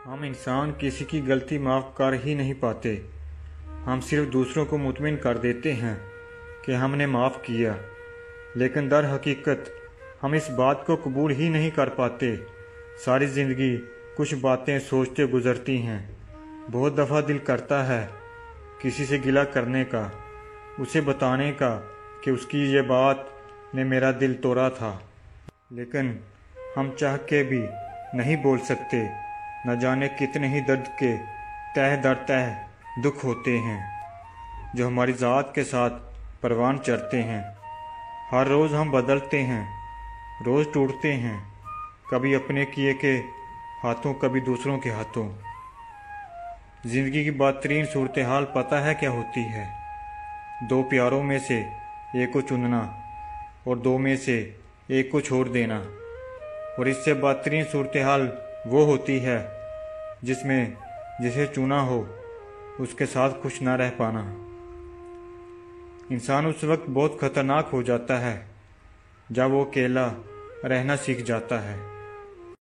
हम इंसान किसी की गलती माफ़ कर ही नहीं पाते। हम सिर्फ दूसरों को मुतमिन कर देते हैं कि हमने माफ़ किया, लेकिन दर हकीकत हम इस बात को कबूल ही नहीं कर पाते। सारी ज़िंदगी कुछ बातें सोचते गुजरती हैं। बहुत दफ़ा दिल करता है किसी से गिला करने का, उसे बताने का कि उसकी ये बात ने मेरा दिल तोड़ा था, लेकिन हम चाह के भी नहीं बोल सकते। न जाने कितने ही दर्द के तह दर तह दुख होते हैं जो हमारी ज़ात के साथ परवान चढ़ते हैं। हर रोज़ हम बदलते हैं, रोज़ टूटते हैं, कभी अपने किए के हाथों, कभी दूसरों के हाथों। ज़िंदगी की बदतरीन सूरत हाल पता है क्या होती है? दो प्यारों में से एक को चुनना और दो में से एक को छोड़ देना। और इससे बदतरीन सूरत हाल वो होती है जिसमें जिसे चुना हो उसके साथ खुश ना रह पाना। इंसान उस वक्त बहुत ख़तरनाक हो जाता है जब वो अकेला रहना सीख जाता है।